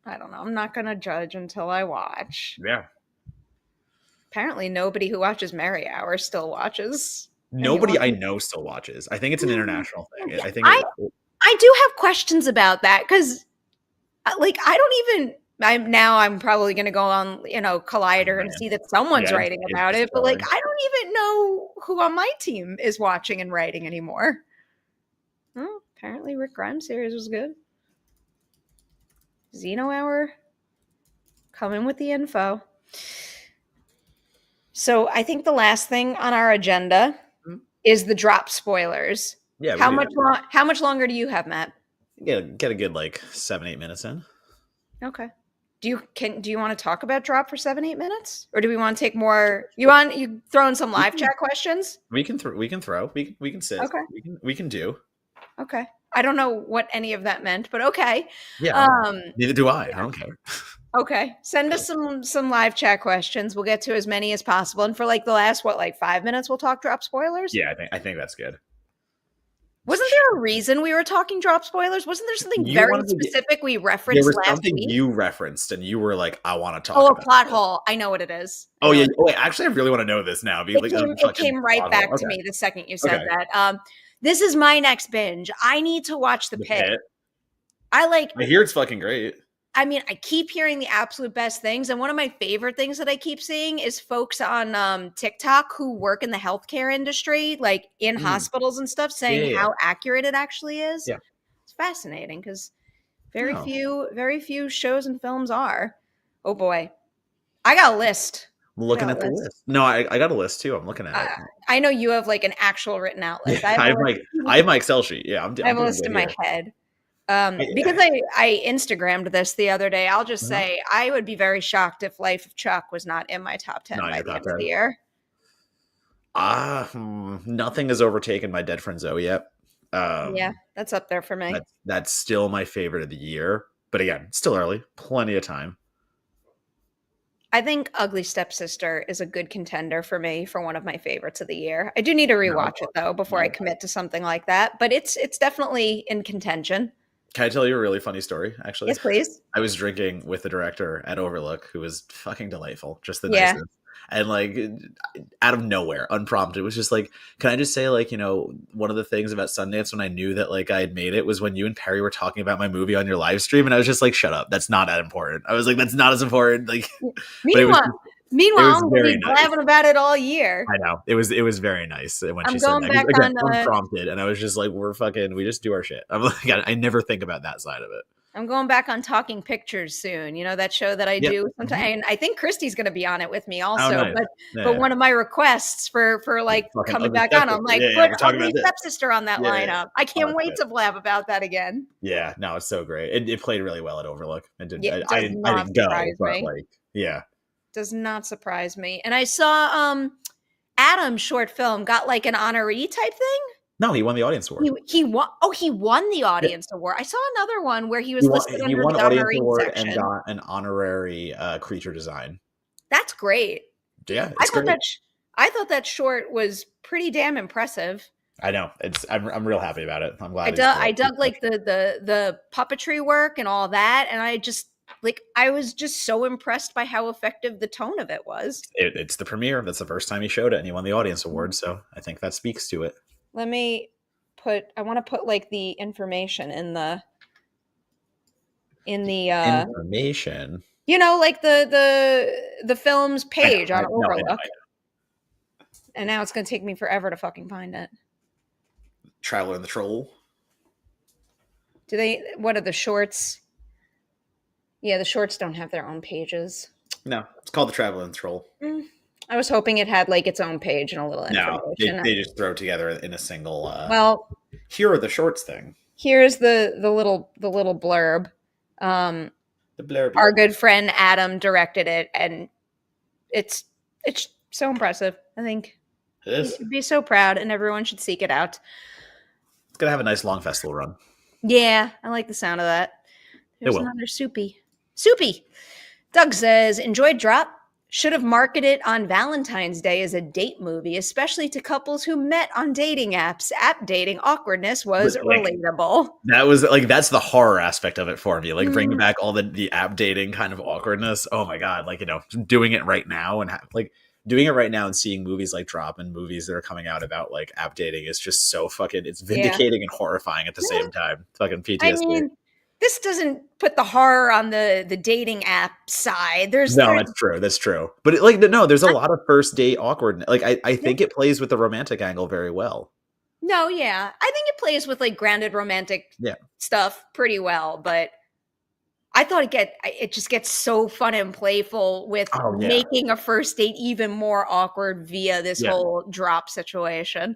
I don't know. I'm not gonna judge until I watch. Yeah. Apparently, nobody who watches Merri Hour still watches. Nobody Anyone? I know still watches. I think it's an international thing. I think I do have questions about that because, like, I don't even. I'm probably going to go on, Collider and see that someone's writing about it, but like, I don't even know who on my team is watching and writing anymore. Oh, apparently, Rick Grimes series was good. Xeno Hour, coming with the info. So I think the last thing on our agenda is the drop spoilers. Yeah. How much longer do you have, Matt? Get a good like 7-8 minutes in. Okay. Do you want to talk about drop for 7-8 minutes, or do we want to take more? You throw in some live chat questions? We can throw. We can sit. Okay. We can do. Okay. I don't know what any of that meant, but okay. Yeah. Neither do I. I don't care. Okay. Send us some live chat questions. We'll get to as many as possible. And for like the last 5 minutes, we'll talk drop spoilers. Yeah, I think that's good. Wasn't there a reason we were talking drop spoilers? Wasn't there something very specific we referenced last week? There was something you referenced, and you were like, "I want to talk." Oh, a plot hole. I know what it is. Oh yeah. Oh, wait, actually, I really want to know this now. It came right back to me the second you said that. This is my next binge. I need to watch The Pit. I hear it's fucking great. I mean, I keep hearing the absolute best things. And one of my favorite things that I keep seeing is folks on TikTok who work in the healthcare industry, like in hospitals and stuff, saying how accurate it actually is. Yeah. It's fascinating because very few shows and films are. Oh boy. I got a list. I'm looking at the list. No, I got a list too. I'm looking at it. I know you have like an actual written out list. I have my Excel sheet. Yeah, I have a list in my head. Because I Instagrammed this the other day. I'll just say I would be very shocked if Life of Chuck was not in my top 10 by the end of the year. Nothing has overtaken My Dead Friend Zoe yet. Yeah, that's up there for me. That's still my favorite of the year. But again, still early. Plenty of time. I think Ugly Stepsister is a good contender for me for one of my favorites of the year. I do need to rewatch it though before I commit to something like that. But it's definitely in contention. Can I tell you a really funny story, actually? Yes, please. I was drinking with the director at Overlook, who was fucking delightful, just the nicest. And like out of nowhere, unprompted, it was just like, can I just say, like, one of the things about Sundance when I knew that like I had made it was when you and Perri were talking about my movie on your live stream, and I was just like, shut up, that's not that important. I was like, that's not as important. Like, Meanwhile, we've been blabbing about it all year. I know. It was very nice when she said that. Again, unprompted, and I was just like, we just do our shit. I'm like, I never think about that side of it. I'm going back on Talking Pictures soon. You know, that show that I do sometimes. And I think Christy's going to be on it with me also. Oh, nice. But one of my requests for like coming back on, I'm like, put Ugly Stepsister on that lineup. I can't wait to blab about that again. Yeah, no, it's so great. It played really well at Overlook. I didn't go, but like, Yeah. Does not surprise me. And I saw Adam's short film got like an honoree type thing. No, he won the audience award. He won. Oh, he won the Yeah. audience award. I saw another one where he He was won, listed he under won the audience honoree award and section. got an honorary creature design. That's great. Yeah, it's great. I thought that short was pretty damn impressive. I know. I'm real happy about it. I'm glad. I dug like the puppetry work and all that, and I was just so impressed by how effective the tone of it was. It's the premiere. That's the first time he showed it, and he won the audience award. So I think that speaks to it. Let me I want to put like the information in the information. Like the film's page on Overlook. And now it's going to take me forever to fucking find it. Traveler and the Troll. What are the shorts? Yeah, the shorts don't have their own pages. No, it's called The Traveler and the Troll. I was hoping it had like its own page and a little information. No, they just throw together in a single. Well, here are the shorts thing. Here's the little blurb. The blurb. Our good friend Adam directed it, and it's so impressive. I think it is. He'd be so proud, and everyone should seek it out. It's gonna have a nice long festival run. Yeah, I like the sound of that. There's another Soupy. Doug says, enjoyed Drop. Should have marketed on Valentine's Day as a date movie, especially to couples who met on dating apps. App dating awkwardness was relatable. That was that's the horror aspect of it for me. Like bringing back all the app dating kind of awkwardness. Oh my God. Doing it right now and doing it right now and seeing movies like Drop and movies that are coming out about like app dating is just so fucking, it's vindicating and horrifying at the same time. Fucking PTSD. I mean, this doesn't put the horror on the dating app side. That's true. But there's a lot of first date awkwardness. I think it plays with the romantic angle very well. No, yeah. I think it plays with like grounded romantic stuff pretty well, but I thought it just gets so fun and playful with making a first date even more awkward via this whole Drop situation.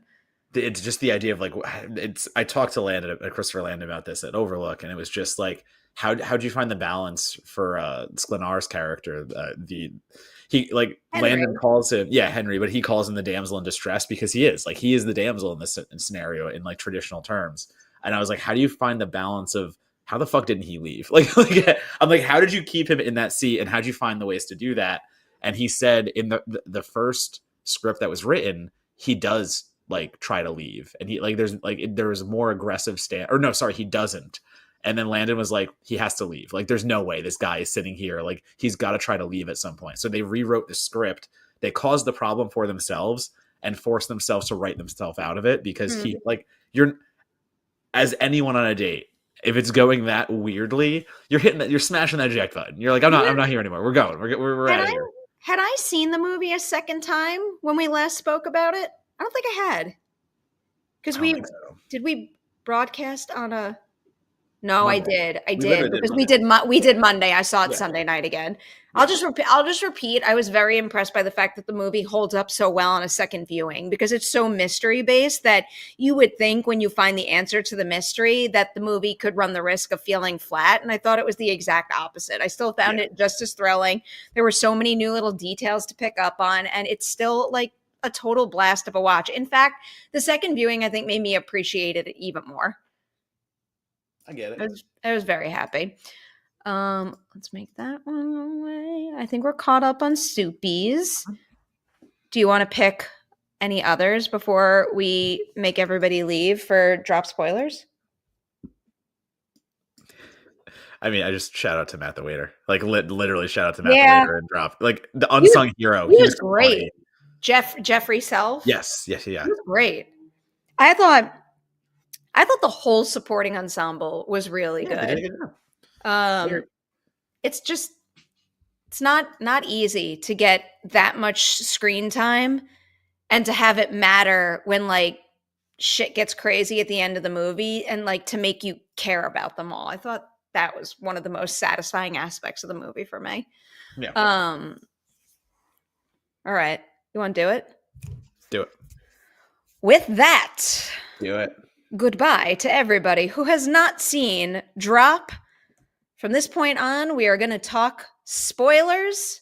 It's just the idea of I talked to Christopher Landon about this at Overlook, and it was just like, how'd you find the balance for Sklenar's character? Landon calls him Henry, but he calls him the damsel in distress because he is the damsel in this scenario in like traditional terms. And I was like, how do you find the balance of how the fuck didn't he leave? I'm like, how did you keep him in that seat, and how'd you find the ways to do that? And he said in the first script that was written, he does try to leave, and there was more aggressive he doesn't. And then Landon was like, he has to leave. There's no way this guy is sitting here. He's got to try to leave at some point. So they rewrote the script. They caused the problem for themselves and forced themselves to write themselves out of it because you're, as anyone on a date, if it's going that weirdly, you're smashing that eject button. You're like, I'm not here anymore. We're going. We're out of here. Had I seen the movie a second time when we last spoke about it? I don't think I had. Because did we broadcast on a? No, Monday. I did because we did Monday. I saw it Sunday night again. Yeah. I'll just repeat. I was very impressed by the fact that the movie holds up so well on a second viewing because it's so mystery based that you would think when you find the answer to the mystery that the movie could run the risk of feeling flat. And I thought it was the exact opposite. I still found it just as thrilling. There were so many new little details to pick up on, and it's still a total blast of a watch. In fact, the second viewing, I think, made me appreciate it even more. I get it. I was very happy. Let's make that one away. I think we're caught up on Soupies. Do you want to pick any others before we make everybody leave for Drop spoilers? I mean, I just shout out to Matt the waiter. Literally shout out to Matt the waiter and Drop. The unsung hero. He was great. Funny. Jeffrey Self. Yes, yeah. He was great. I thought the whole supporting ensemble was really good. It's not easy to get that much screen time and to have it matter when shit gets crazy at the end of the movie and to make you care about them all. I thought that was one of the most satisfying aspects of the movie for me. Yeah. All right. You want to do it? Do it. With that, do it. Goodbye to everybody who has not seen Drop. From this point on, we are going to talk spoilers.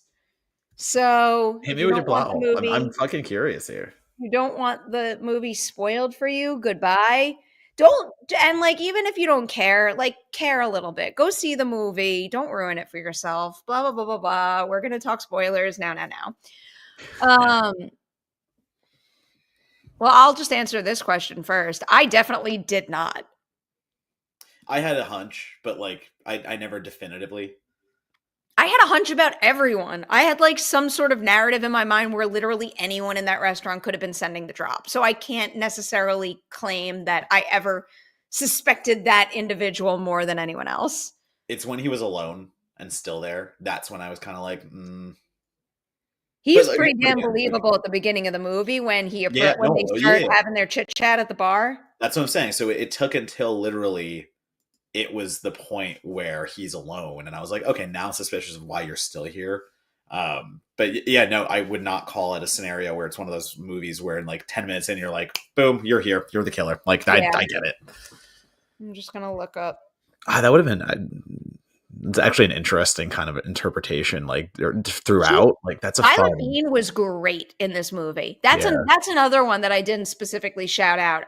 So Hit if me you with your don't want plot the hole. I'm movie, fucking curious here. you don't want the movie spoiled for you, goodbye. Don't, and like, even if you don't care, like, care a little bit. Go see the movie. Don't ruin it for yourself. Blah, blah, blah, blah, blah. We're going to talk spoilers now, now, now. Um, well, I'll just answer this question first. I definitely did not. I had a hunch, but like I never definitively. I had a hunch about everyone. I had like some sort of narrative in my mind where literally anyone in that restaurant could have been sending the drop. So I can't necessarily claim that I ever suspected that individual more than anyone else. It's when he was alone and still there. That's when I was kind of like, but He's like, pretty but damn again, like, believable at the beginning of the movie when yeah, when they no, start yeah, having their chit chat at the bar. that's what I'm saying. So it took until literally it was the point where he's alone, and I was like, okay, now I'm suspicious of why you're still here. But yeah, no, I would not call it a scenario where it's one of those movies where in like 10 minutes in, you're like, boom, you're here, you're the killer. Like, Yeah, I get it. I'm just gonna look up. That would have been. It's actually an interesting kind of interpretation, like He throughout. Like that's a Tyler fun. Bean was great in this movie. That's Yeah, that's another one that I didn't specifically shout out.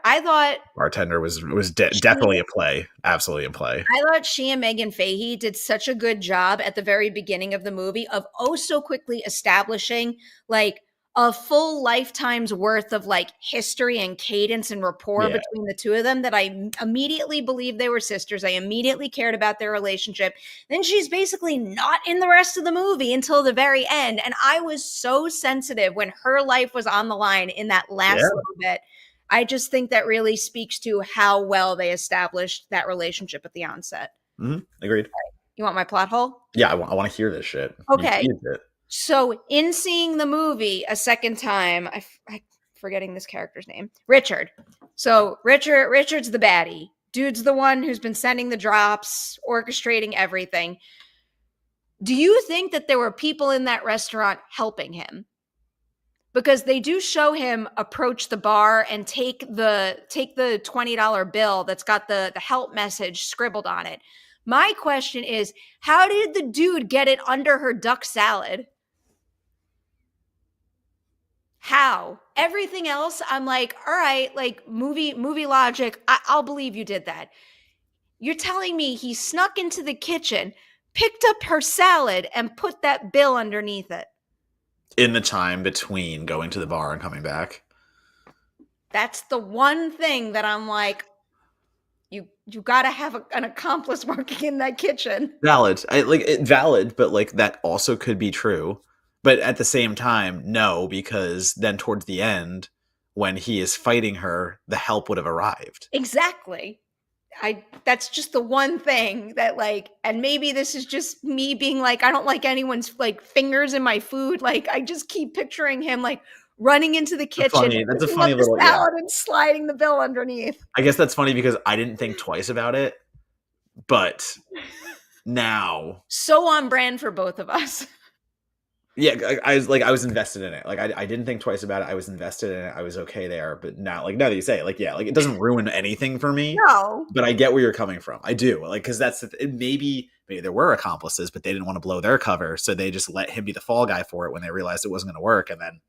bartender was She definitely a play, absolutely a play. I thought she and Megan Fahey did such a good job at the very beginning of the movie of oh so quickly establishing like a full lifetime's worth of like history and cadence and rapport Yeah, between the two of them that I immediately believed they were sisters. I immediately cared about their relationship. Then she's basically not in the rest of the movie until the very end. And I was so sensitive when her life was on the line in that last yeah, little bit. I just think that really speaks to how well they established that relationship at the onset. agreed. You want my plot hole? Yeah, I want to hear this shit. You Okay. teased it. So, in seeing the movie a second time, I forgetting this character's name, Richard. So, Richard's the baddie. Dude's the one who's been sending the drops, orchestrating everything. Do you think that there were people in that restaurant helping him? Because they do show him approach the bar and take the $20 bill that's got the help message scribbled on it. My question is, how did the dude get it under her duck salad? How? Everything else, I'm like, all right, like movie logic, I'll believe you did that. You're telling me he snuck into the kitchen, picked up her salad, and put that bill underneath it. In the time between going to the bar and coming back. That's the one thing that I'm like, you got to have an accomplice working in that kitchen. Valid. Valid, but like that also could be true. But at the same time, no, because then towards the end, when he is fighting her, the help would have arrived. Exactly. That's just the one thing that like, and maybe this is just me being like, I don't like anyone's like fingers in my food. Like I just keep picturing him like running into the kitchen, That's a picking up funny the little, yeah. salad and sliding the bill underneath. I guess that's funny because I didn't think twice about it, but now, So on brand for both of us. yeah, I was invested in it. Like I didn't think twice about it. I was invested in it. I was okay there. But now, like now that you say it, like yeah, like it doesn't ruin anything for me. No. But I get where you're coming from. I do, like, because maybe there were accomplices, but they didn't want to blow their cover, so they just let him be the fall guy for it when they realized it wasn't going to work, and then.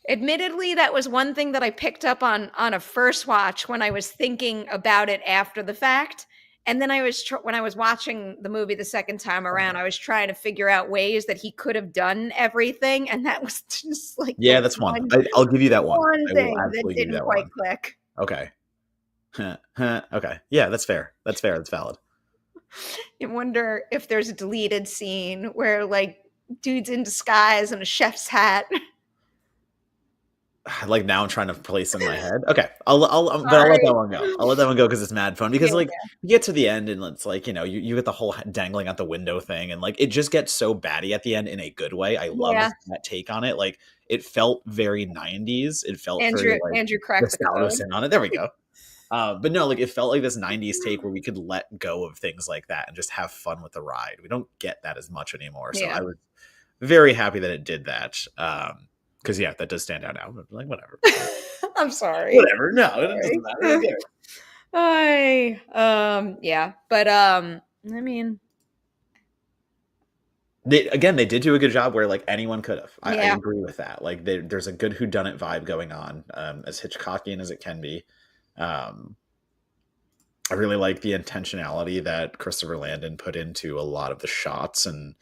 Admittedly, that was one thing that I picked up on a first watch when I was thinking about it after the fact. And then when I was watching the movie the second time around, I was trying to figure out ways that he could have done everything, and that was just like Yeah, that's one. I'll give you that one. One I thing will absolutely that give you didn't that quite one. click. Okay. Okay. Yeah, that's fair. That's fair. That's valid. I wonder if there's a deleted scene where like dude's in disguise and a chef's hat. Like now I'm trying to place in my head. Okay, but I'll let that one go. I'll let that one go because it's mad fun. Because like you get to the end and it's like you get the whole dangling out the window thing, and like it just gets so batty at the end in a good way. I love that take on it. Like it felt very 90s. It felt very like Andrew cracked the code on it. There we go. But no, like it felt like this 90s take where we could let go of things like that and just have fun with the ride. We don't get that as much anymore. So I was very happy that it did that. Because yeah, that does stand out now. But like whatever. I'm sorry. Whatever. No, it doesn't matter. Yeah, but I mean, they did do a good job where like anyone could have. I Yeah. agree with that. Like there's a good whodunit vibe going on, as Hitchcockian as it can be. Um, I really like the intentionality that Christopher Landon put into a lot of the shots, and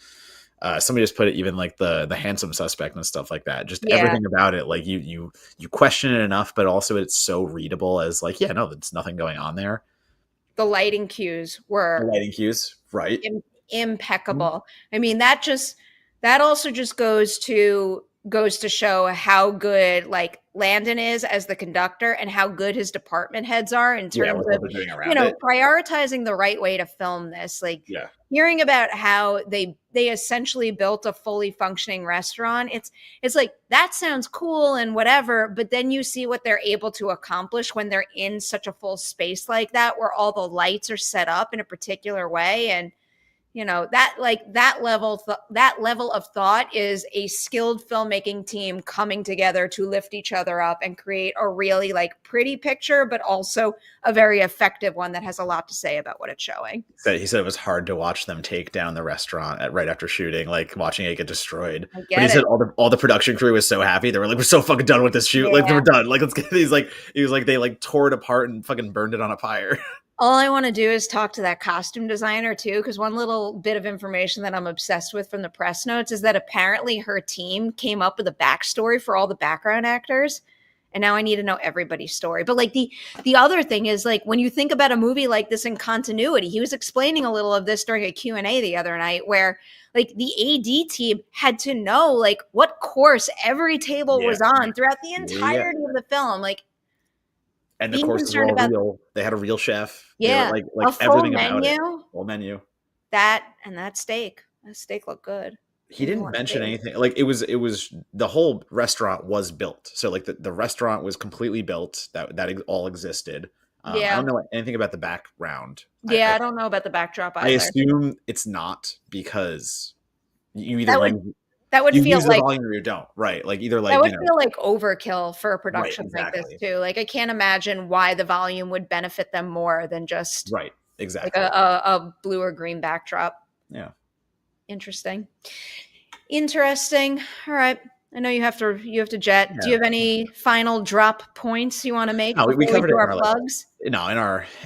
somebody just put it, even like the handsome suspect and stuff like that. Just Yeah. everything about it, like you question it enough, but also it's so readable as like, yeah, no, there's nothing going on there. The lighting cues The were lighting cues, right? impeccable. I mean, that also just goes to show how good like Landon is as the conductor and how good his department heads are in Yeah, terms with what of, they're doing around it. prioritizing the right way to film this. Like Yeah, hearing about how they essentially built a fully functioning restaurant. It's like that sounds cool and whatever, but then you see what they're able to accomplish when they're in such a full space like that where all the lights are set up in a particular way. And that level of thought is a skilled filmmaking team coming together to lift each other up and create a really like pretty picture, but also a very effective one that has a lot to say about what it's showing. he said it was hard to watch them take down the restaurant right after shooting, like watching it get destroyed. I But he get said it. all the production crew was so happy. They were like, "We're so fucking done with this shoot. Like Yeah. we're done. Like let's get." He was like they like tore it apart and fucking burned it on a pyre. All I want to do is talk to that costume designer too, because one little bit of information that I'm obsessed with from the press notes is that apparently her team came up with a backstory for all the background actors. And now I need to know everybody's story. But like the other thing is like when you think about a movie like this in continuity, he was explaining a little of this during a Q&A the other night where like the AD team had to know like what course every table was on throughout the entirety of the film. Like And the being courses were concerned all about real. They had a real chef. They were yeah, like a full everything about it. menu. Full menu. That steak. That steak looked good. He Made me didn't want mention steak. anything. Like it was the whole restaurant was built. So like the restaurant was completely built. That all existed. I Yeah. don't know anything about the background. Yeah, I don't know about the backdrop I either. assume it's not because you either That like would that would you feel use the like volume or you don't. Right. Like either that like, would feel like overkill for a right, production like this exactly. too. Like I can't imagine why the volume would benefit them more than just Right. like Exactly. a blue or green backdrop. Yeah. Interesting. Interesting. All right. I know you have to jet. Do you Yeah. have any final drop points you want to make No, we before we covered do it in our our plugs? no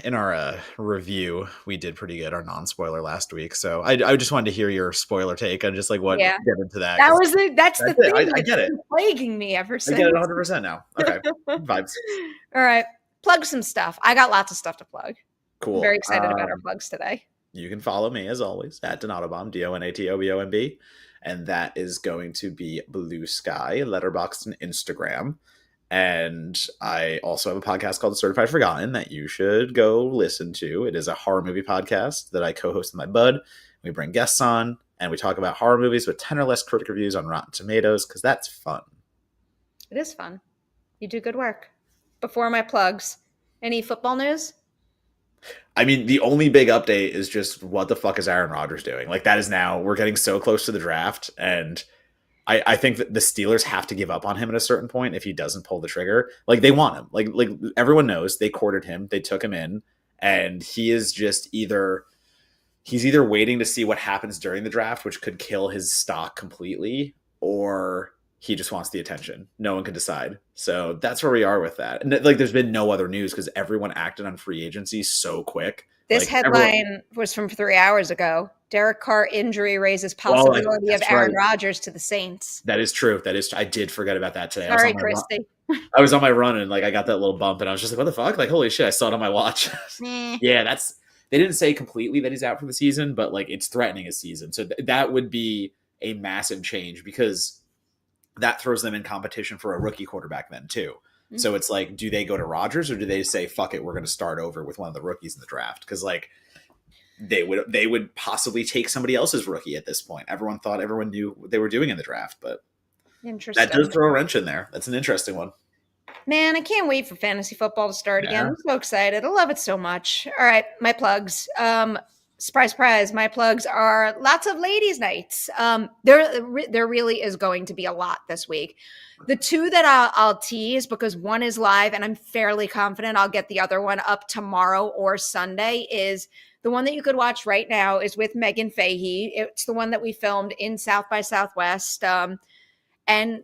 in our review. We did pretty good, our non-spoiler last week. So I just wanted to hear your spoiler take and just like what Yeah. get into that. That 'Cause was it. That's the that's it. thing I that's get it. been plaguing me ever I get it since. 100% now. Okay. Vibes. All right. Plug some stuff. I got lots of stuff to plug. I'm Cool. very excited about our plugs today. You can follow me as always at Donatobomb, DONATOBOMB. And that is going to be Blue Sky, Letterboxd, and Instagram. And I also have a podcast called Certified Forgotten that you should go listen to. It is a horror movie podcast that I co-host with my bud. We bring guests on and we talk about horror movies with 10 or less critic reviews on Rotten Tomatoes because that's fun. It is fun. You do good work. Before my plugs, any football news? I mean, the only big update is just what the fuck is Aaron Rodgers doing? Like that is now, we're getting so close to the draft, and I think that the Steelers have to give up on him at a certain point if he doesn't pull the trigger. Like they want him. Like everyone knows they courted him, they took him in, and he is just he's either waiting to see what happens during the draft, which could kill his stock completely, or he just wants the attention. No one can decide. So that's where we are with that. And like, there's been no other news because everyone acted on free agency so quick. This Like, headline was from 3 hours ago. Derek Carr injury raises possibility of Aaron Rodgers to the Saints. That is true. I did forget about that today. Sorry, Christy. I was on my run and like I got that little bump and I was just like, what the fuck? Like, holy shit, I saw it on my watch. Yeah, they didn't say completely that he's out for the season, but like it's threatening his season. So that would be a massive change because that throws them in competition for a rookie quarterback then too. Mm-hmm. So it's like, do they go to Rodgers or do they say, fuck it, we're going to start over with one of the rookies in the draft? Because like they would possibly take somebody else's rookie at this point. Everyone knew what they were doing in the draft, but interesting. That does throw a wrench in there. That's an interesting one. Man, I can't wait for fantasy football to start again. I'm so excited. I love it so much. All right, my plugs. Surprise, surprise! My plugs are lots of ladies' nights. There really is going to be a lot this week. The two that I'll tease because one is live, and I'm fairly confident I'll get the other one up tomorrow or Sunday. Is the one that you could watch right now is with Megan Fahey. It's the one that we filmed in South by Southwest, and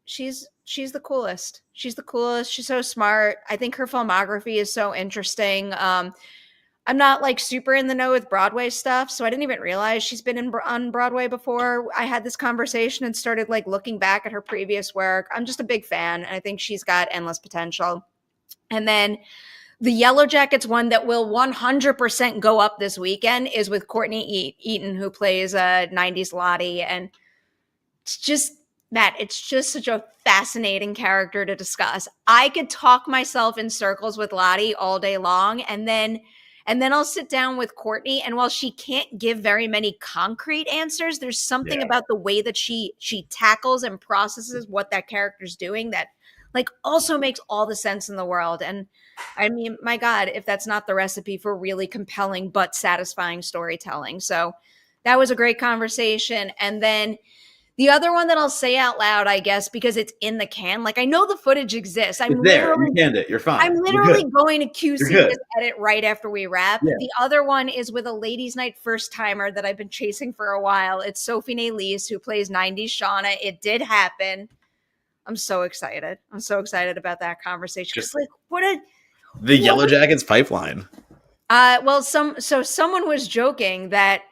she's the coolest. She's the coolest. She's so smart. I think her filmography is so interesting. I'm not like super in the know with Broadway stuff, so I didn't even realize she's been on Broadway before. I had this conversation and started like looking back at her previous work. I'm just a big fan, and I think she's got endless potential. And then the Yellow Jackets one that will 100% go up this weekend is with Courtney Eaton, who plays 90s Lottie, and it's just Matt, it's just such a fascinating character to discuss. I could talk myself in circles with Lottie all day long, and then I'll sit down with Courtney, and while she can't give very many concrete answers, there's something about the way that she tackles and processes what that character's doing that like also makes all the sense in the world. And I mean, my God, if that's not the recipe for really compelling but satisfying storytelling. So that was a great conversation. And then the other one that I'll say out loud, I guess, because it's in the can, like I know the footage exists. It's there. You canned it. You're fine. I'm literally going to QC this edit right after we wrap. Yeah. The other one is with a ladies' night first timer that I've been chasing for a while. It's Sophie Nélisse, who plays 90s Shauna. It did happen. I'm so excited. I'm so excited about that conversation. Just like the Yellow Jackets pipeline. Well, someone was joking that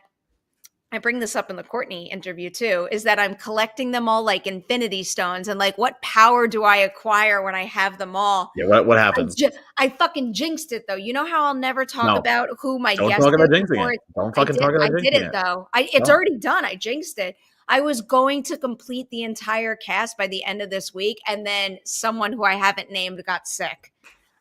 I bring this up in the Courtney interview too, is that I'm collecting them all like infinity stones, and like what power do I acquire when I have them all? Yeah, what happens? I fucking jinxed it though. You know how I'll never talk about who my Don't guest talk about is jinxing it. Don't fucking talk about jinxing it. I did it though. It's already done. I jinxed it. I was going to complete the entire cast by the end of this week, and then someone who I haven't named got sick.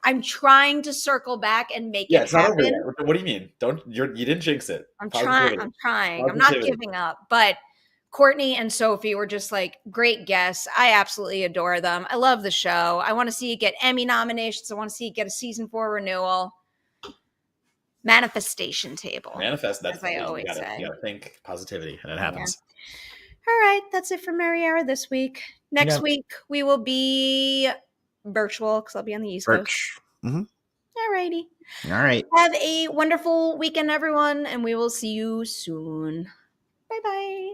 I'm trying to circle back and make it happen. It's not over yet. What do you mean? You didn't jinx it. I'm trying. I'm not giving up. But Courtney and Sophie were just like great guests. I absolutely adore them. I love the show. I want to see it get Emmy nominations. I want to see it get a season 4 renewal. Manifestation table. Manifest. That's what I always say. You gotta think positivity, and it happens. Yeah. All right, that's it for Merri Hour this week. Next week we will be virtual because I'll be on the East Coast. Mm-hmm. All righty. All right. Have a wonderful weekend, everyone, and we will see you soon. Bye-bye.